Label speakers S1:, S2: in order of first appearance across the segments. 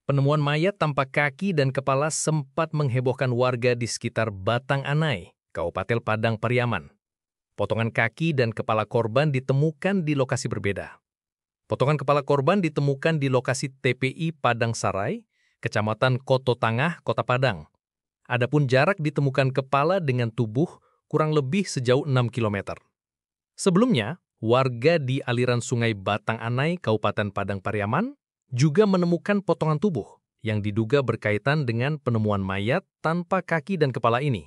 S1: Penemuan mayat tanpa kaki dan kepala sempat menghebohkan warga di sekitar Batang Anai, Kabupaten Padang Pariaman. Potongan kaki dan kepala korban ditemukan di lokasi berbeda. Potongan kepala korban ditemukan di lokasi TPI Padang Sarai, Kecamatan Koto Tangah, Kota Padang. Adapun jarak ditemukan kepala dengan tubuh kurang lebih sejauh 6 km. Sebelumnya, warga di aliran sungai Batang Anai, Kabupaten Padang Pariaman, juga menemukan potongan tubuh yang diduga berkaitan dengan penemuan mayat tanpa kaki dan kepala ini.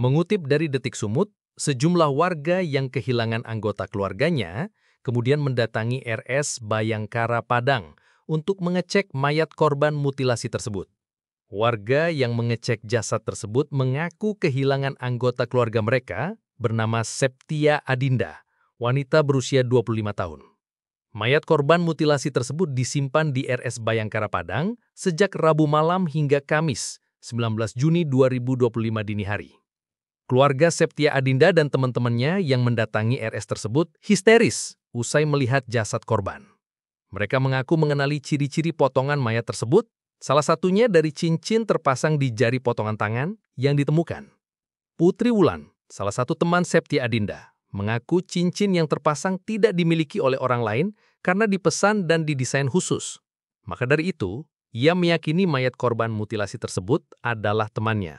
S1: Mengutip dari Detik Sumut, sejumlah warga yang kehilangan anggota keluarganya kemudian mendatangi RS Bayangkara Padang untuk mengecek mayat korban mutilasi tersebut. Warga yang mengecek jasad tersebut mengaku kehilangan anggota keluarga mereka bernama Septia Adinda, wanita berusia 25 tahun. Mayat korban mutilasi tersebut disimpan di RS Bayangkara Padang sejak Rabu malam hingga Kamis, 19 Juni 2025 dini hari. Keluarga Septia Adinda dan teman-temannya yang mendatangi RS tersebut histeris usai melihat jasad korban. Mereka mengaku mengenali ciri-ciri potongan mayat tersebut, salah satunya dari cincin terpasang di jari potongan tangan yang ditemukan. Putri Wulan, salah satu teman Septia Adinda, mengaku cincin yang terpasang tidak dimiliki oleh orang lain karena dipesan dan didesain khusus. Maka dari itu, ia meyakini mayat korban mutilasi tersebut adalah temannya.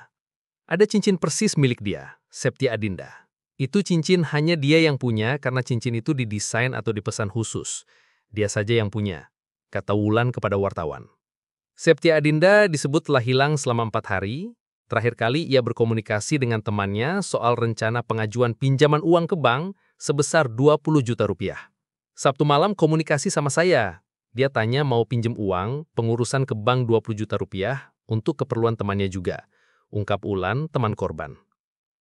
S1: Ada cincin persis milik dia, Septia Adinda. Itu cincin hanya dia yang punya karena cincin itu didesain atau dipesan khusus. Dia saja yang punya, kata Wulan kepada wartawan. Septia Adinda disebut telah hilang selama 4 hari. Terakhir kali ia berkomunikasi dengan temannya soal rencana pengajuan pinjaman uang ke bank sebesar 20 juta rupiah. Sabtu malam komunikasi sama saya. Dia tanya mau pinjem uang, pengurusan ke bank 20 juta rupiah untuk keperluan temannya juga, ungkap Wulan, teman korban.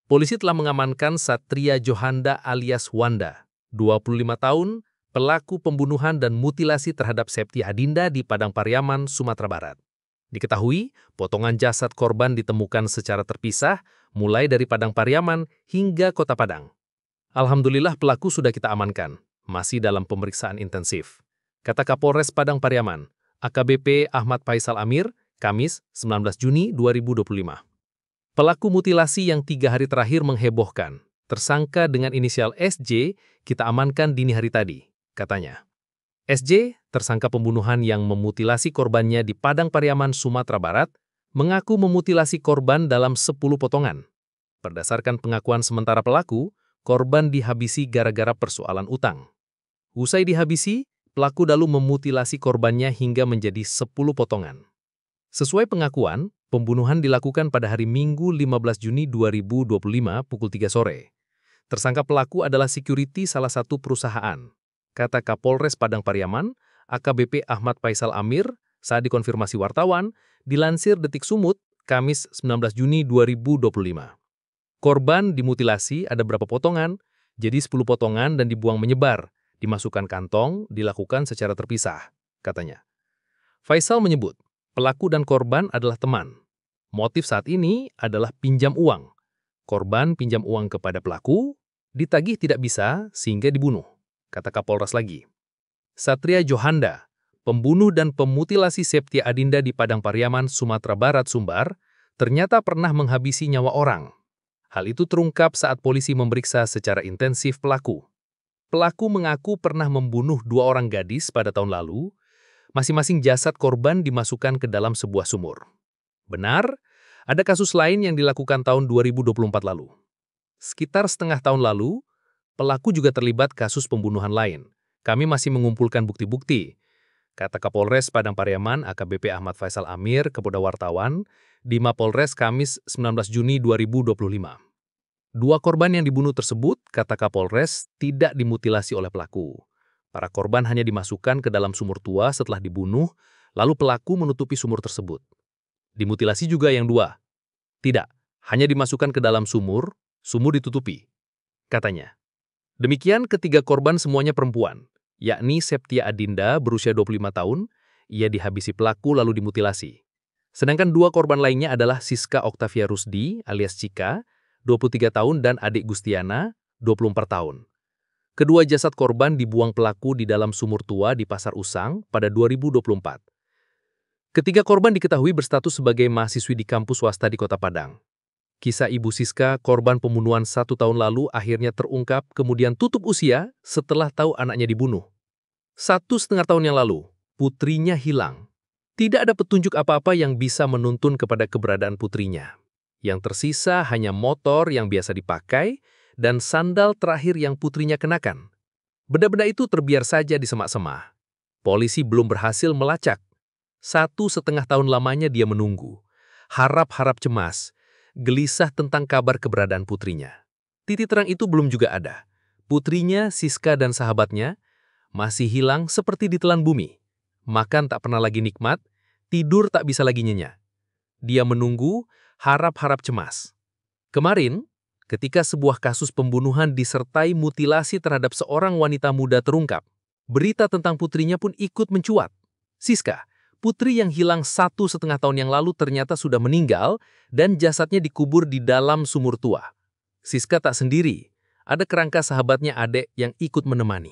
S1: Polisi telah mengamankan Satria Johanda alias Wanda, 25 tahun, pelaku pembunuhan dan mutilasi terhadap Septia Adinda di Padang Pariaman, Sumatera Barat. Diketahui, potongan jasad korban ditemukan secara terpisah, mulai dari Padang Pariaman hingga Kota Padang. Alhamdulillah pelaku sudah kita amankan, masih dalam pemeriksaan intensif, kata Kapolres Padang Pariaman, AKBP Ahmad Faisal Amir, Kamis, 19 Juni 2025. Pelaku mutilasi yang 3 hari terakhir menghebohkan, tersangka dengan inisial SJ, kita amankan dini hari tadi, katanya. SJ, tersangka pembunuhan yang memutilasi korbannya di Padang Pariaman, Sumatera Barat, mengaku memutilasi korban dalam 10 potongan. Berdasarkan pengakuan sementara pelaku, korban dihabisi gara-gara persoalan utang. Usai dihabisi, pelaku lalu memutilasi korbannya hingga menjadi 10 potongan. Sesuai pengakuan, pembunuhan dilakukan pada hari Minggu 15 Juni 2025 pukul 3 sore. Tersangka pelaku adalah security salah satu perusahaan, kata Kapolres Padang Pariaman, AKBP Ahmad Faisal Amir, saat dikonfirmasi wartawan, dilansir Detik Sumut, Kamis 19 Juni 2025. Korban dimutilasi ada berapa potongan, jadi 10 potongan dan dibuang menyebar, dimasukkan kantong, dilakukan secara terpisah, katanya. Faisal menyebut, pelaku dan korban adalah teman. Motif saat ini adalah pinjam uang. Korban pinjam uang kepada pelaku, ditagih tidak bisa sehingga dibunuh, kata Kapolres lagi. Satria Johanda, pembunuh dan pemutilasi Septia Adinda di Padang Pariaman, Sumatera Barat, Sumbar, ternyata pernah menghabisi nyawa orang. Hal itu terungkap saat polisi memeriksa secara intensif pelaku. Pelaku mengaku pernah membunuh 2 orang gadis pada tahun lalu. Masing-masing jasad korban dimasukkan ke dalam sebuah sumur. Benar, ada kasus lain yang dilakukan tahun 2024 lalu. Sekitar setengah tahun lalu, pelaku juga terlibat kasus pembunuhan lain. Kami masih mengumpulkan bukti-bukti, kata Kapolres Padang Pariaman AKBP Ahmad Faisal Amir kepada wartawan di Mapolres Kamis 19 Juni 2025. 2 korban yang dibunuh tersebut, kata Kapolres, tidak dimutilasi oleh pelaku. Para korban hanya dimasukkan ke dalam sumur tua setelah dibunuh, lalu pelaku menutupi sumur tersebut. Dimutilasi juga yang 2. Tidak, hanya dimasukkan ke dalam sumur ditutupi, katanya. Demikian ketiga korban semuanya perempuan, yakni Septia Adinda berusia 25 tahun, ia dihabisi pelaku lalu dimutilasi. Sedangkan 2 korban lainnya adalah Siska Oktavia Rusdi alias Cika, 23 tahun dan adik Gustiana, 24 tahun. Kedua jasad korban dibuang pelaku di dalam sumur tua di Pasar Usang pada 2024. Ketiga korban diketahui berstatus sebagai mahasiswi di kampus swasta di Kota Padang. Kisah Ibu Siska, korban pembunuhan 1 tahun lalu, akhirnya terungkap, kemudian tutup usia setelah tahu anaknya dibunuh. 1,5 tahun yang lalu, putrinya hilang. Tidak ada petunjuk apa-apa yang bisa menuntun kepada keberadaan putrinya. Yang tersisa hanya motor yang biasa dipakai dan sandal terakhir yang putrinya kenakan. Benda-benda itu terbiar saja di semak-semak. Polisi belum berhasil melacak. 1,5 tahun lamanya dia menunggu. Harap-harap cemas, gelisah tentang kabar keberadaan putrinya. Titik terang itu belum juga ada. Putrinya, Siska dan sahabatnya masih hilang seperti ditelan bumi. Makan tak pernah lagi nikmat, tidur tak bisa lagi nyenyak. Dia menunggu, harap-harap cemas. Kemarin, ketika sebuah kasus pembunuhan disertai mutilasi terhadap seorang wanita muda terungkap, berita tentang putrinya pun ikut mencuat. Siska, putri yang hilang 1,5 tahun yang lalu ternyata sudah meninggal dan jasadnya dikubur di dalam sumur tua. Siska tak sendiri, ada kerangka sahabatnya Adek yang ikut menemani.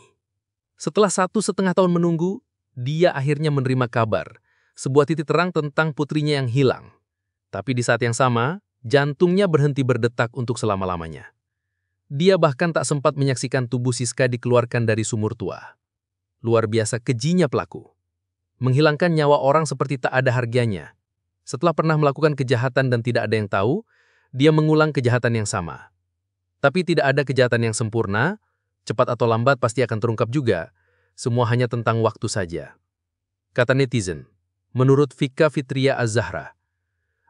S1: Setelah 1,5 tahun menunggu, dia akhirnya menerima kabar, sebuah titik terang tentang putrinya yang hilang. Tapi di saat yang sama, jantungnya berhenti berdetak untuk selama-lamanya. Dia bahkan tak sempat menyaksikan tubuh Siska dikeluarkan dari sumur tua. Luar biasa kejinya pelaku. Menghilangkan nyawa orang seperti tak ada harganya. Setelah pernah melakukan kejahatan dan tidak ada yang tahu, dia mengulang kejahatan yang sama. Tapi tidak ada kejahatan yang sempurna, cepat atau lambat pasti akan terungkap juga. Semua hanya tentang waktu saja. Kata netizen, menurut Vika Fitria Az-Zahra,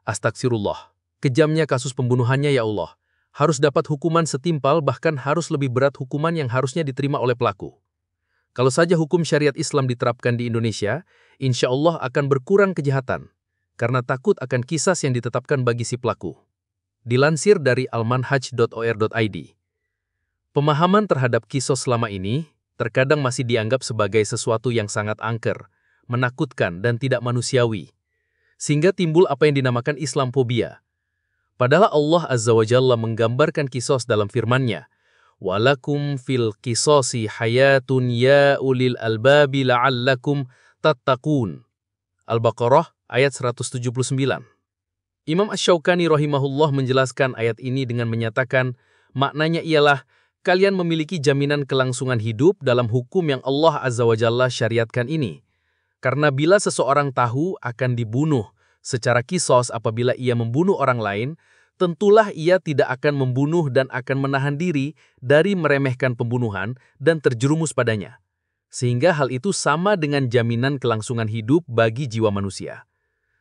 S1: "Astagfirullah, kejamnya kasus pembunuhannya ya Allah. Harus dapat hukuman setimpal, bahkan harus lebih berat hukuman yang harusnya diterima oleh pelaku. Kalau saja hukum syariat Islam diterapkan di Indonesia, insya Allah akan berkurang kejahatan, karena takut akan kisas yang ditetapkan bagi si pelaku." Dilansir dari almanhaj.or.id, pemahaman terhadap kisos selama ini terkadang masih dianggap sebagai sesuatu yang sangat angker, menakutkan dan tidak manusiawi, sehingga timbul apa yang dinamakan Islamophobia. Padahal Allah Azza wa Jalla menggambarkan kisos dalam firman-Nya, "Walakum fil qisosi hayatun ya ulil albabi la'allakum tattaqun." Al-Baqarah ayat 179. Imam Asy-Syaukani rahimahullah menjelaskan ayat ini dengan menyatakan, maknanya ialah kalian memiliki jaminan kelangsungan hidup dalam hukum yang Allah Azza wa Jalla syariatkan ini. Karena bila seseorang tahu akan dibunuh secara kisos apabila ia membunuh orang lain, tentulah ia tidak akan membunuh dan akan menahan diri dari meremehkan pembunuhan dan terjerumus padanya. Sehingga hal itu sama dengan jaminan kelangsungan hidup bagi jiwa manusia.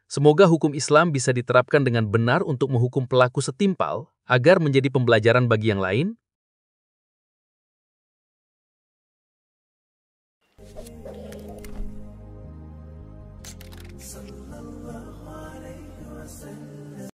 S1: Semoga hukum Islam bisa diterapkan dengan benar untuk menghukum pelaku setimpal agar menjadi pembelajaran bagi yang lain.